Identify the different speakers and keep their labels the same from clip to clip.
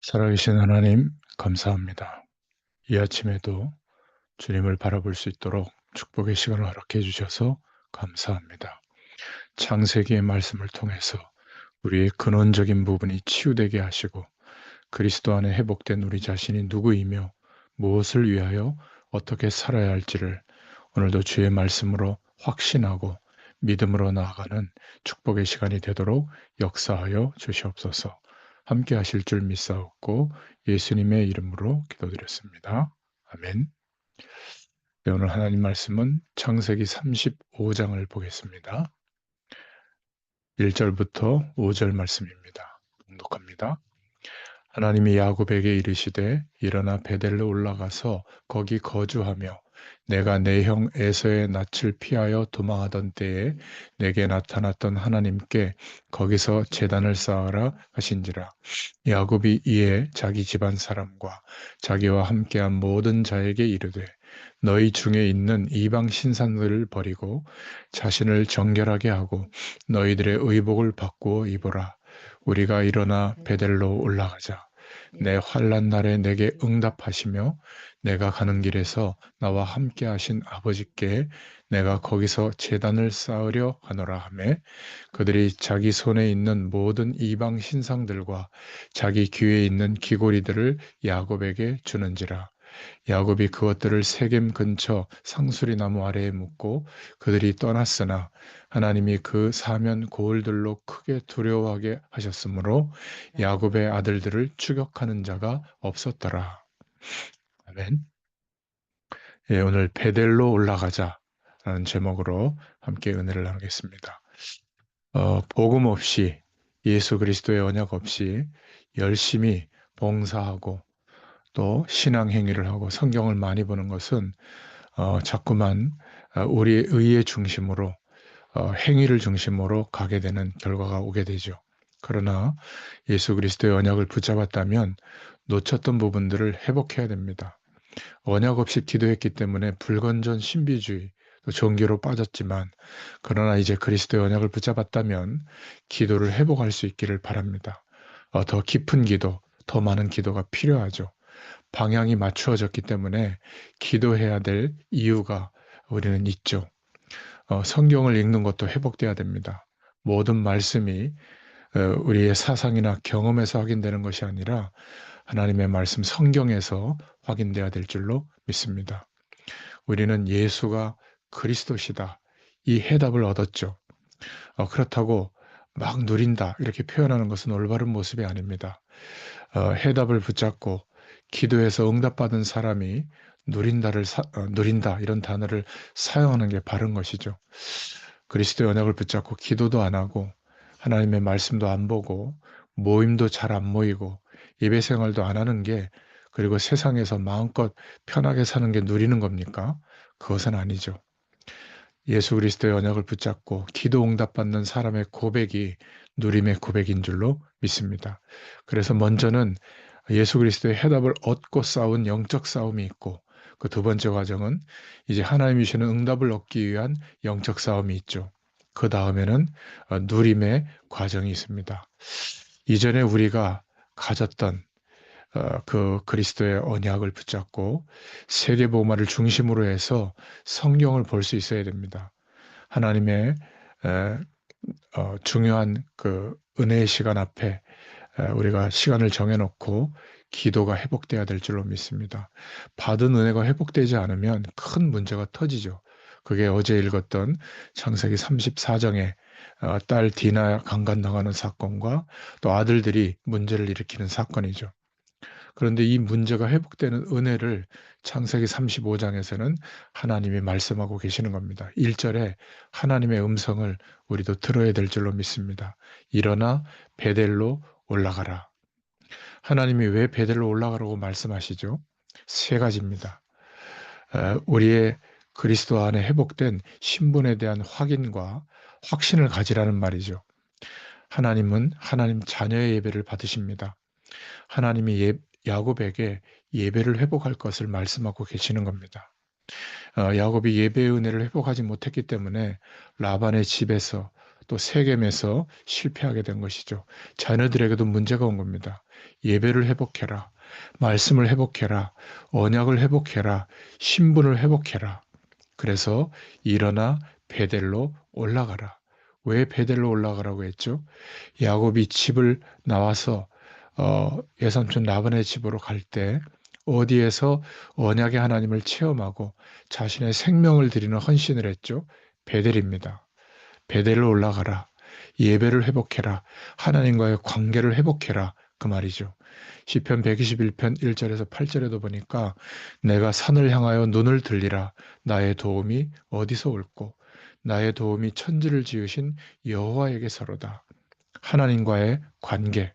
Speaker 1: 살아계신 하나님, 감사합니다. 이 아침에도 주님을 바라볼 수 있도록 축복의 시간을 허락해 주셔서 감사합니다. 창세기의 말씀을 통해서 우리의 근원적인 부분이 치유되게 하시고 그리스도 안에 회복된 우리 자신이 누구이며 무엇을 위하여 어떻게 살아야 할지를 오늘도 주의 말씀으로 확신하고 믿음으로 나아가는 축복의 시간이 되도록 역사하여 주시옵소서. 함께 하실 줄 믿사옵고 예수님의 이름으로 기도드렸습니다. 아멘. 네, 오늘 하나님 말씀은 창세기 35장을 보겠습니다. 1절부터 5절 말씀입니다. 봉독합니다. 하나님이 야곱에게 이르시되 일어나 베델로 올라가서 거기 거주하며 내가 내 형 에서의 낯을 피하여 도망하던 때에 내게 나타났던 하나님께 거기서 제단을 쌓으라 하신지라. 야곱이 이에 자기 집안 사람과 자기와 함께한 모든 자에게 이르되 너희 중에 있는 이방 신상들을 버리고 자신을 정결하게 하고 너희들의 의복을 바꾸어 입어라. 우리가 일어나 베델로 올라가자. 내 환난 날에 내게 응답하시며 내가 가는 길에서 나와 함께 하신 아버지께 내가 거기서 제단을 쌓으려 하노라 하매 그들이 자기 손에 있는 모든 이방 신상들과 자기 귀에 있는 귀고리들을 야곱에게 주는지라. 야곱이 그것들을 세겜 근처 상수리 나무 아래에 묻고 그들이 떠났으나 하나님이 그 사면 고을들로 크게 두려워하게 하셨으므로 야곱의 아들들을 추격하는 자가 없었더라. 아멘. 예, 오늘 베델로 올라가자라는 제목으로 함께 은혜를 나누겠습니다. 복음 없이 예수 그리스도의 언약 없이 열심히 봉사하고 또 신앙 행위를 하고 성경을 많이 보는 것은 자꾸만 우리의 의의 중심으로 행위를 중심으로 가게 되는 결과가 오게 되죠. 그러나 예수 그리스도의 언약을 붙잡았다면 놓쳤던 부분들을 회복해야 됩니다. 언약 없이 기도했기 때문에 불건전 신비주의, 또 종교로 빠졌지만 그러나 이제 그리스도의 언약을 붙잡았다면 기도를 회복할 수 있기를 바랍니다. 더 깊은 기도, 더 많은 기도가 필요하죠. 방향이 맞추어졌기 때문에 기도해야 될 이유가 우리는 있죠. 성경을 읽는 것도 회복돼야 됩니다. 모든 말씀이 우리의 사상이나 경험에서 확인되는 것이 아니라 하나님의 말씀 성경에서 확인돼야 될 줄로 믿습니다. 우리는 예수가 그리스도시다. 이 해답을 얻었죠. 그렇다고 막 누린다 이렇게 표현하는 것은 올바른 모습이 아닙니다. 해답을 붙잡고 기도해서 응답받은 사람이 누린다 이런 단어를 사용하는 게 바른 것이죠. 그리스도의 언약을 붙잡고 기도도 안 하고 하나님의 말씀도 안 보고 모임도 잘 안 모이고 예배 생활도 안 하는 게 그리고 세상에서 마음껏 편하게 사는 게 누리는 겁니까? 그것은 아니죠. 예수 그리스도의 언약을 붙잡고 기도 응답받는 사람의 고백이 누림의 고백인 줄로 믿습니다. 그래서 먼저는 예수 그리스도의 해답을 얻고 싸운 영적 싸움이 있고 그 두 번째 과정은 이제 하나님이 주시는 응답을 얻기 위한 영적 싸움이 있죠. 그 다음에는 누림의 과정이 있습니다. 이전에 우리가 가졌던 그 그리스도의 언약을 붙잡고 세계복음화를 중심으로 해서 성경을 볼 수 있어야 됩니다. 하나님의 에, 중요한 그 은혜의 시간 앞에 우리가 시간을 정해놓고 기도가 회복돼야 될 줄로 믿습니다. 받은 은혜가 회복되지 않으면 큰 문제가 터지죠. 그게 어제 읽었던 창세기 34장에 딸 디나 강간당하는 사건과 또 아들들이 문제를 일으키는 사건이죠. 그런데 이 문제가 회복되는 은혜를 창세기 35장에서는 하나님이 말씀하고 계시는 겁니다. 1절에 하나님의 음성을 우리도 들어야 될 줄로 믿습니다. 일어나 베델로 올라가라. 하나님이 왜 베델로 올라가라고 말씀하시죠? 세 가지입니다. 우리의 그리스도 안에 회복된 신분에 대한 확인과 확신을 가지라는 말이죠. 하나님은 하나님 자녀의 예배를 받으십니다. 하나님이 야곱에게 예배를 회복할 것을 말씀하고 계시는 겁니다. 야곱이 예배의 은혜를 회복하지 못했기 때문에 라반의 집에서 또 세겜에서 실패하게 된 것이죠. 자녀들에게도 문제가 온 겁니다. 예배를 회복해라. 말씀을 회복해라. 언약을 회복해라. 신분을 회복해라. 그래서 일어나 베델로 올라가라. 왜 베델로 올라가라고 했죠? 야곱이 집을 나와서 외삼촌 라반의 집으로 갈 때 어디에서 언약의 하나님을 체험하고 자신의 생명을 드리는 헌신을 했죠? 베델입니다. 베델로 올라가라. 예배를 회복해라. 하나님과의 관계를 회복해라. 그 말이죠. 시편 121편 1절에서 8절에도 보니까 내가 산을 향하여 눈을 들리라. 나의 도움이 어디서 올꼬? 나의 도움이 천지를 지으신 여호와에게서로다. 하나님과의 관계,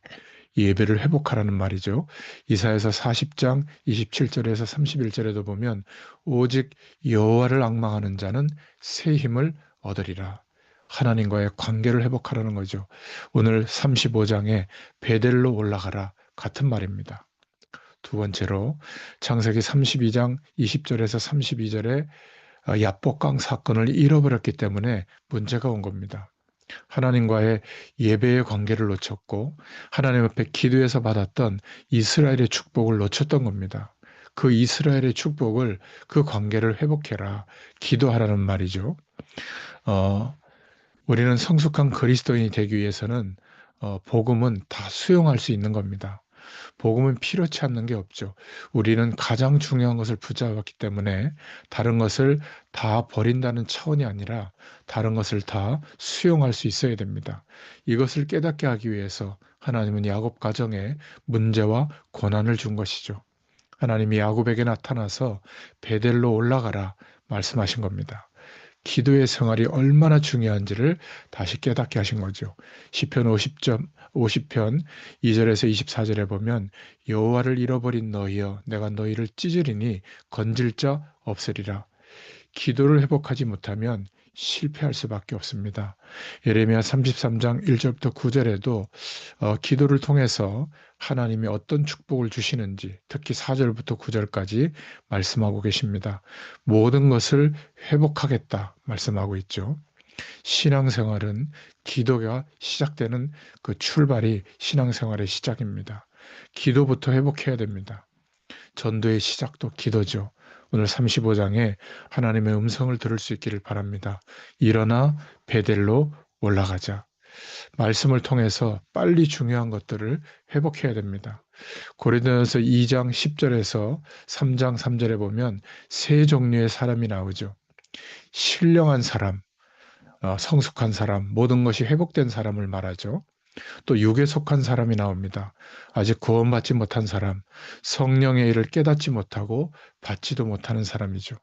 Speaker 1: 예배를 회복하라는 말이죠. 이사야서 40장 27절에서 31절에도 보면 오직 여호와를 앙망하는 자는 새 힘을 얻으리라. 하나님과의 관계를 회복하라는 거죠. 오늘 35장에 베델로 올라가라 같은 말입니다. 두 번째로 창세기 32장 20절에서 32절에 야복강 사건을 잃어버렸기 때문에 문제가 온 겁니다. 하나님과의 예배의 관계를 놓쳤고 하나님 앞에 기도해서 받았던 이스라엘의 축복을 놓쳤던 겁니다. 그 이스라엘의 축복을 그 관계를 회복해라. 기도하라는 말이죠. 우리는 성숙한 그리스도인이 되기 위해서는 복음은 다 수용할 수 있는 겁니다. 복음은 필요치 않는 게 없죠. 우리는 가장 중요한 것을 붙잡았기 때문에 다른 것을 다 버린다는 차원이 아니라 다른 것을 다 수용할 수 있어야 됩니다. 이것을 깨닫게 하기 위해서 하나님은 야곱 가정에 문제와 고난을 준 것이죠. 하나님이 야곱에게 나타나서 베델로 올라가라 말씀하신 겁니다. 기도의 생활이 얼마나 중요한지를 다시 깨닫게 하신 거죠. 시편 50편 2절에서 24절에 보면 여호와를 잃어버린 너희여 내가 너희를 찢으리니 건질 자 없으리라. 기도를 회복하지 못하면 실패할 수밖에 없습니다. 예레미야 33장 1절부터 9절에도 기도를 통해서 하나님이 어떤 축복을 주시는지 특히 4절부터 9절까지 말씀하고 계십니다. 모든 것을 회복하겠다 말씀하고 있죠. 신앙생활은 기도가 시작되는 그 출발이 신앙생활의 시작입니다. 기도부터 회복해야 됩니다. 전도의 시작도 기도죠. 오늘 35장에 하나님의 음성을 들을 수 있기를 바랍니다. 일어나 베델로 올라가자. 말씀을 통해서 빨리 중요한 것들을 회복해야 됩니다. 고린도전서 2장 10절에서 3장 3절에 보면 세 종류의 사람이 나오죠. 신령한 사람, 성숙한 사람, 모든 것이 회복된 사람을 말하죠. 또 육에 속한 사람이 나옵니다. 아직 구원받지 못한 사람, 성령의 일을 깨닫지 못하고 받지도 못하는 사람이죠.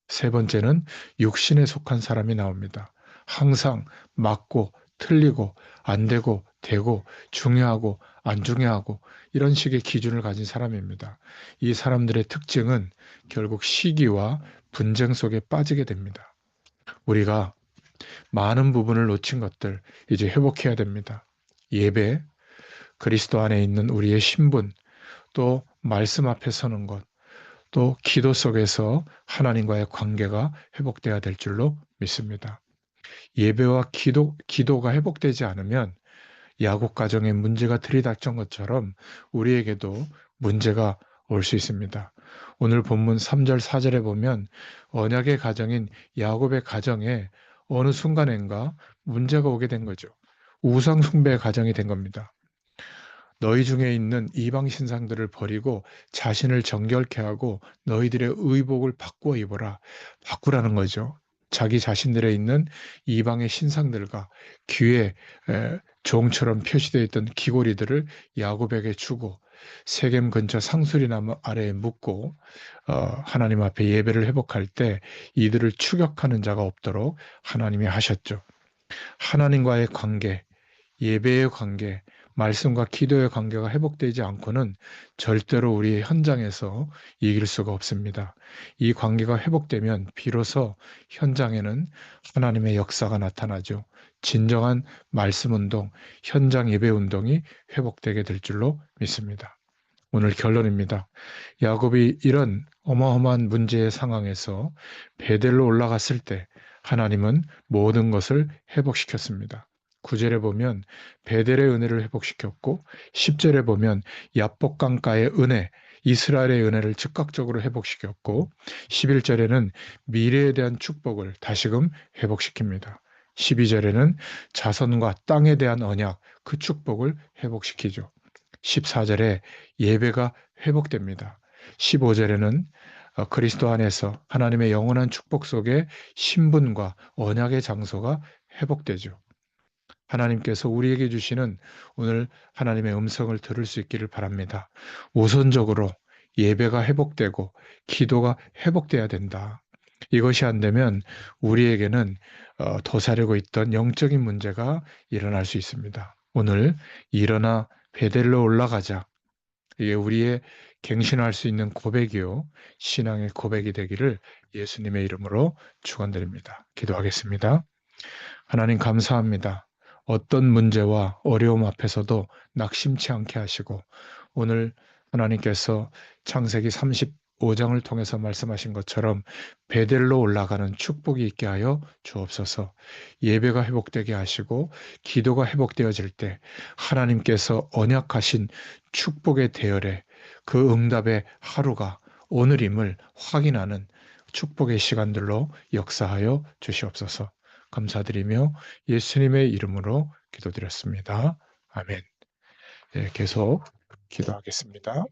Speaker 1: 세 번째는 육신에 속한 사람이 나옵니다. 항상 맞고 틀리고 안 되고 되고 중요하고 안 중요하고 이런 식의 기준을 가진 사람입니다. 이 사람들의 특징은 결국 시기와 분쟁 속에 빠지게 됩니다. 우리가 많은 부분을 놓친 것들 이제 회복해야 됩니다. 예배, 그리스도 안에 있는 우리의 신분, 또 말씀 앞에 서는 것, 또 기도 속에서 하나님과의 관계가 회복돼야 될 줄로 믿습니다. 예배와 기도가 회복되지 않으면 야곱 가정에 문제가 들이닥친 것처럼 우리에게도 문제가 올 수 있습니다. 오늘 본문 3절 4절에 보면 언약의 가정인 야곱의 가정에 어느 순간인가 문제가 오게 된 거죠. 우상 숭배의 가정이 된 겁니다. 너희 중에 있는 이방 신상들을 버리고 자신을 정결케 하고 너희들의 의복을 바꾸어 입어라. 바꾸라는 거죠. 자기 자신들에 있는 이방의 신상들과 귀에 종처럼 표시되어 있던 귀고리들을 야곱에게 주고 세겜 근처 상수리나무 아래에 묻고 하나님 앞에 예배를 회복할 때 이들을 추격하는 자가 없도록 하나님이 하셨죠. 하나님과의 관계, 예배의 관계, 말씀과 기도의 관계가 회복되지 않고는 절대로 우리 현장에서 이길 수가 없습니다. 이 관계가 회복되면 비로소 현장에는 하나님의 역사가 나타나죠. 진정한 말씀 운동, 현장 예배 운동이 회복되게 될 줄로 믿습니다. 오늘 결론입니다. 야곱이 이런 어마어마한 문제의 상황에서 베델로 올라갔을 때 하나님은 모든 것을 회복시켰습니다. 9절에 보면 베델의 은혜를 회복시켰고 10절에 보면 야복강가의 은혜, 이스라엘의 은혜를 즉각적으로 회복시켰고 11절에는 미래에 대한 축복을 다시금 회복시킵니다. 12절에는 자손과 땅에 대한 언약, 그 축복을 회복시키죠. 14절에 예배가 회복됩니다. 15절에는 그리스도 안에서 하나님의 영원한 축복 속에 신분과 언약의 장소가 회복되죠. 하나님께서 우리에게 주시는 오늘 하나님의 음성을 들을 수 있기를 바랍니다. 우선적으로 예배가 회복되고 기도가 회복돼야 된다. 이것이 안 되면 우리에게는 도사리고 있던 영적인 문제가 일어날 수 있습니다. 오늘 일어나 베델로 올라가자. 이게 우리의 갱신할 수 있는 고백이요. 신앙의 고백이 되기를 예수님의 이름으로 축원드립니다. 기도하겠습니다. 하나님 감사합니다. 어떤 문제와 어려움 앞에서도 낙심치 않게 하시고 오늘 하나님께서 창세기 35장을 통해서 말씀하신 것처럼 베델로 올라가는 축복이 있게 하여 주옵소서. 예배가 회복되게 하시고 기도가 회복되어질 때 하나님께서 언약하신 축복의 대열에 그 응답의 하루가 오늘임을 확인하는 축복의 시간들로 역사하여 주시옵소서. 감사드리며 예수님의 이름으로 기도드렸습니다. 아멘. 예, 계속 기도하겠습니다.